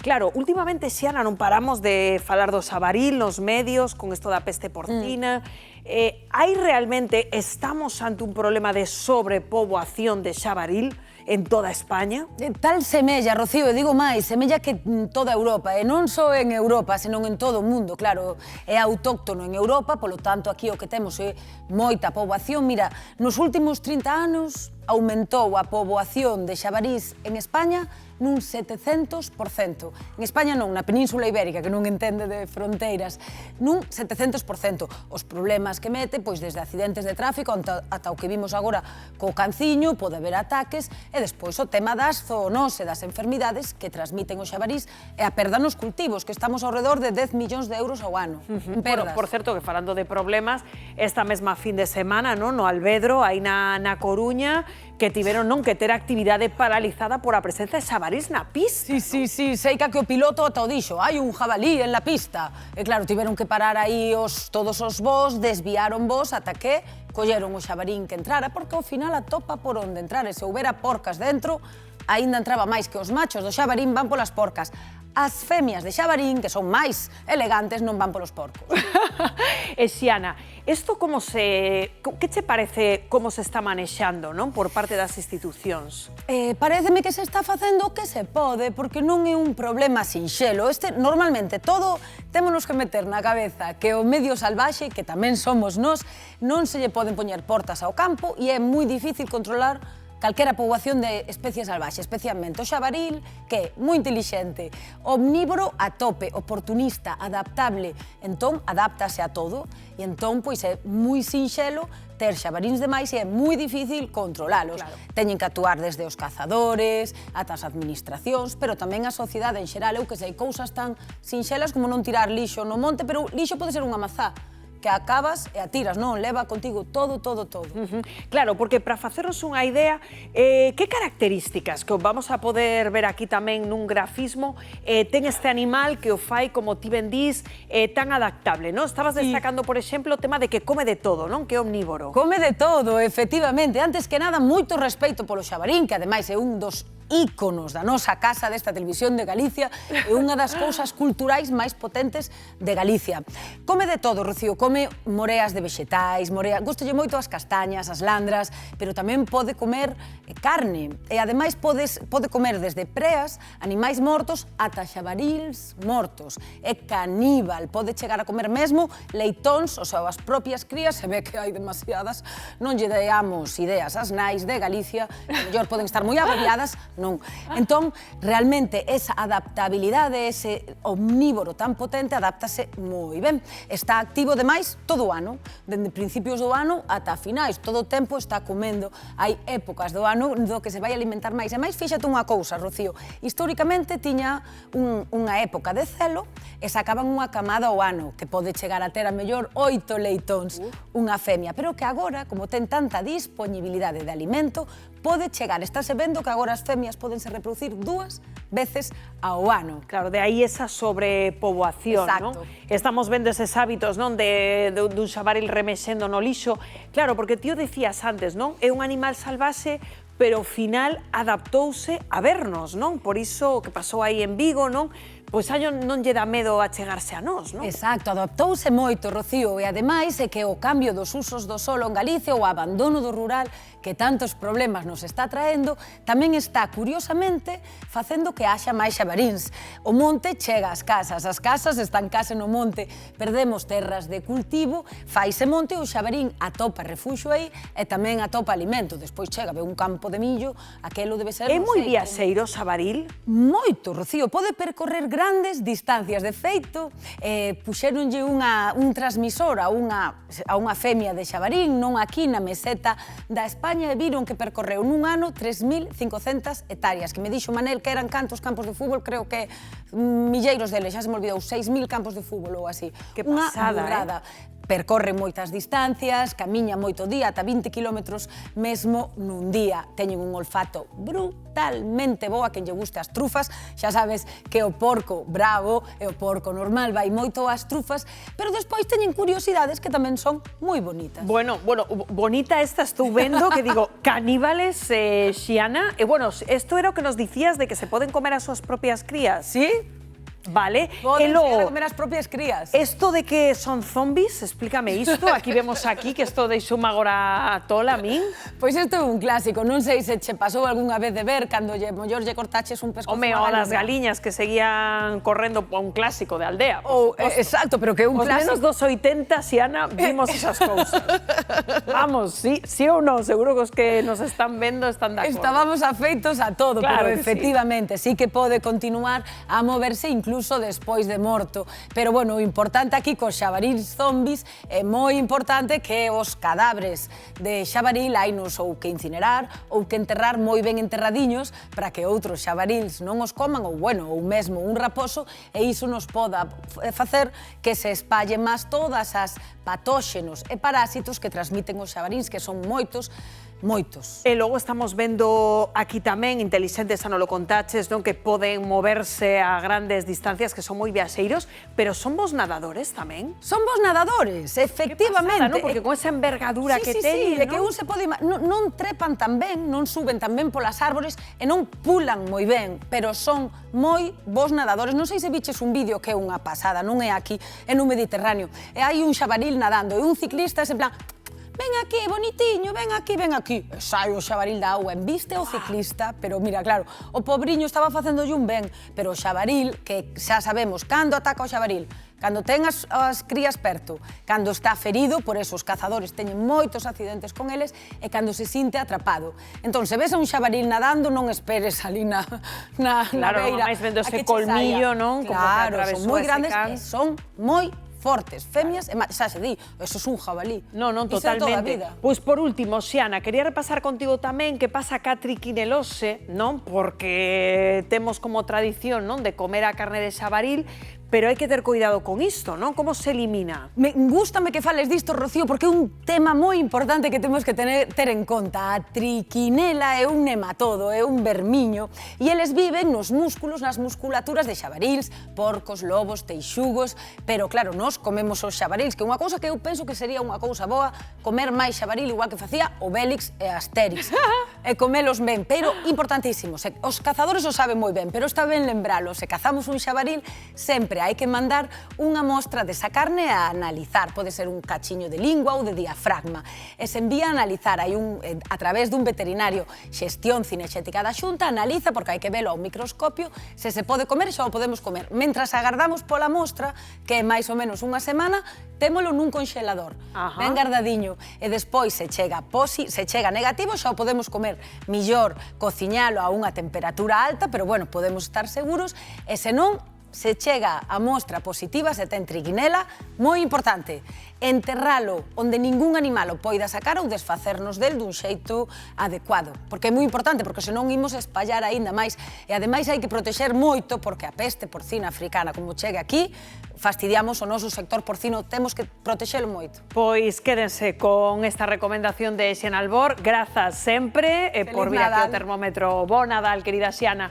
Claro, últimamente, Xiana, non paramos de falar do xabaril nos medios, con isto da peste porcina. Hai realmente, estamos ante un problema de sobrepoboación de xabaril en toda España? Tal semella, Rocío, e digo máis, semella que en toda Europa, e non só en Europa, senón en todo o mundo, claro, é autóctono en Europa, polo tanto, aquí o que temos é moita poboación. Mira, nos últimos 30 anos aumentou a poboación de xabarís en España nun 700%. En España non, na Península Ibérica, que non entende de fronteiras, nun 700%. Os problemas que mete, pois desde accidentes de tráfico ata o que vimos agora co canciño, pode haber ataques, e despois o tema das zoonose, das enfermidades que transmiten os xabarís e a perda nos cultivos, que estamos ao redor de 10 millóns de euros ao ano. Por certo, que falando de problemas, esta mesma fin de semana, no Albedro, aí na Coruña, que tiveron que ter actividade paralizada por a presencia de xabarís na pista. Sí, sei que o piloto ata o dixo, hai un jabalí en la pista. E claro, tiveron que parar aí todos os voos, desviaron voos ata que colleron o xabarín que entrara, porque ao final atopa por onde entrar, e se houbera porcas dentro, aínda entraba máis, que os machos do xabarín van polas porcas. As femias de xabarín, que son máis elegantes, non van polos porcos. E Xiana, isto que che parece como se está manexando, non, por parte das institucións? Paréceme que se está facendo o que se pode, porque non é un problema sinxelo. Normalmente todo témonos que meter na cabeza que o medio salvaxe, que tamén somos nós, non se lle poden poñer portas ao campo e é moi difícil controlar calquera poboación de especies salvaxes, especialmente o xabaril, que é moi intelixente, omnívoro a tope, oportunista, adaptable, entón adáptase a todo, e entón pois é moi sinxelo ter xabaríns demais e é moi difícil controlalos. Teñen que actuar desde os cazadores, ata as administracións, pero tamén a sociedade en xeral. Eu que sei, cousas tan sinxelas como non tirar lixo no monte, pero lixo pode ser unha mazá, que acabas e a tiras, non, leva contigo todo. Claro, porque para facernos unha idea, que características que vamos a poder ver aquí tamén nun grafismo ten este animal que o fai, como ti ben dís, tan adaptable, non? Estabas destacando, por exemplo, o tema de que come de todo, non? Que é omnívoro. Come de todo, efectivamente. Antes que nada, moito respeito polo xabarín, que ademais é un dos íconos da nosa casa desta televisión de Galicia e unha das cousas culturais máis potentes de Galicia. Come de todo, Rocío, come moreas de vexetais, gústalle moito as castañas, as landras, pero tamén pode comer carne e ademais pode comer desde preas, animais mortos, ata xabarils mortos. É caníbal, pode chegar a comer mesmo leitóns, ou sea, as propias crías, se ve que hai demasiadas, non lle deamos ideas ás nais de Galicia, que mellor poden estar moi agobiadas, non. Entón, realmente, esa adaptabilidade, ese omnívoro tan potente, adáptase moi ben. Está activo, demais, todo o ano. Dende principios do ano ata finais. Todo o tempo está comendo. Hai épocas do ano do que se vai alimentar máis. E máis, fíxate unha cousa, Rocío. Históricamente, tiña unha época de celo e sacaban unha camada ao ano, que pode chegar a ter a mellor 8 leitóns, unha femia. Pero que agora, como ten tanta disponibilidade de alimento, pode chegar, estáse vendo que agora as femias podense reproducir 2 veces ao ano. Claro, de aí esa sobrepoboación, non? Estamos vendo eses hábitos, non, dun xabaril remexendo no lixo. Claro, porque ti o decías antes, non? É un animal salvaxe, pero ao final adaptouse a vernos, non? Por iso o que pasou aí en Vigo, non? Pois a non lle dá medo a chegarse a nós, non? Exacto, adaptouse moito, Rocío, e ademais é que o cambio dos usos do solo en Galicia, o abandono do rural, que tantos problemas nos está traendo, tamén está, curiosamente, facendo que haxa máis xabaríns. O monte chega ás casas están case no monte, perdemos terras de cultivo, faise monte, o xabarín atopa refuxo aí e tamén atopa alimento. Despois chega, ve un campo de millo, aquelo debe ser... É moi viaxeiro o xabaril? Moito, Rocío, pode percorrer grandes distancias. De feito, puxéronlle un transmisor a unha femia de xabarín, non aquí na meseta da España, e viron que percorreu nun ano 3.500 hectáreas, que me dixo Manel que eran cantos campos de fútbol, creo que milleiros deles, xa se me olvidou, 6.000 campos de fútbol ou así. Que pasada, unha burrada. percorren moitas distancias, camiña moito día, ata 20 kilómetros mesmo nun día. Teñen un olfato brutalmente bo, a quen lle guste as trufas, xa sabes que o porco bravo e o porco normal vai moito ás trufas, pero despois teñen curiosidades que tamén son moi bonitas. Bueno, bonita esta estou vendo, que digo, caníbales, Xiana, e bueno, esto era o que nos dicías de que se poden comer as súas propias crías. Sí? Vale. Poden chegar a comer as propias crías. Esto de que son zombies, explícame isto. Aquí vemos aquí que esto deixoume agora tola a min. Pois isto é un clásico, non sei se che pasou algunha vez de ver cando mellor lle cortaches un pescozo. Home, o das galiñas que seguían correndo a un clásico de aldea. Exacto, pero que é un clásico. Os menos dos 80, Xiana, vimos esas cousas. Vamos, sí ou non, seguro que os que nos están vendo están de acordo. Estábamos afeitos a todo, claro, pero efectivamente sí que pode continuar a moverse incluso despois de morto. Pero, bueno, o importante aquí cos xabaríns zombies é moi importante que os cadáveres de xabaril hainos ou que incinerar ou que enterrar moi ben enterradiños para que outros xabaríns non os coman ou, bueno, ou mesmo un raposo, e iso nos poda facer que se espalle máis todas as patóxenos e parásitos que transmiten os xabaríns, que son moitos, moitos. E logo estamos vendo aquí tamén inteligentes, xa non lo contaches, non, que poden moverse a grandes distancias, que son moi viaxeiros, pero son vos nadadores tamén? Son vos nadadores, efectivamente. Que pasada, non? Porque con esa envergadura que teñen, de que un se pode... Non trepan tan ben, non suben tan ben polas árbores e non pulan moi ben, pero son moi vos nadadores. Non sei se biches un vídeo que é unha pasada, non é aquí, é no Mediterráneo, e hai un xabaril nadando e un ciclista en plan... Ven aquí, bonitiño, ven aquí, ven aquí. E sai o xabaril da auga, embiste o ciclista, pero mira, claro, o pobriño estaba facéndolle un ben, pero o xabaril, que xa sabemos, cando ataca o xabaril, cando ten as crías perto, cando está ferido, por eso os cazadores teñen moitos accidentes con eles, e cando se sinte atrapado. Entón, se ves a un xabaril nadando, non esperes ali na beira. Claro, máis vendo ese colmillo, non? Claro, son moi grandes e son moi fortes, femias, e xa se di, eso é un jabalí. Non, totalmente. Pois por último, Xiana, quería repasar contigo tamén que pasa ca triquinelose, non? Porque temos como tradición, non, de comer a carne de xabaril, pero hai que ter cuidado con isto, non? Como se elimina? Gústame que fales disto, Rocío, porque é un tema moi importante que temos que ter en conta. A triquinela é un nematodo, é un vermiño, e eles viven nos músculos, nas musculaturas de xabarils, porcos, lobos, teixugos, pero claro, nós comemos os xabarils, que é unha cousa que eu penso que sería unha cousa boa, comer máis xabaril igual que facía Obélix e Astérix, e comelos ben, pero importantísimo, os cazadores o saben moi ben, pero está ben lembralo, se cazamos un xabaril, sempre hai que mandar unha mostra desa carne a analizar, pode ser un cachiño de lingua ou de diafragma, e se envía a analizar, a través dun veterinario, xestión cinexética da Xunta, analiza, porque hai que velo ao microscopio, se se pode comer, xa o podemos comer. Mentras agardamos pola mostra, que é máis ou menos unha semana, témolo nun conxelador, ben guardadiño, e despois se chega negativo, xa o podemos comer. Millor cociñalo a unha temperatura alta, pero bueno, podemos estar seguros, e senón, se chega a mostra positiva, se ten triquinela, moi importante, enterralo onde ningún animal o poida sacar ou desfacernos del dun xeito adecuado. Porque é moi importante, porque senón imos espallar aínda máis. E ademais hai que protexer moito, porque a peste porcina africana, como chegue aquí, fastidiamos o noso sector porcino, temos que protexelo moito. Pois quédense con esta recomendación de Xiana Albor, grazas sempre por vir aquí ao termómetro. Bo Nadal, querida Xiana.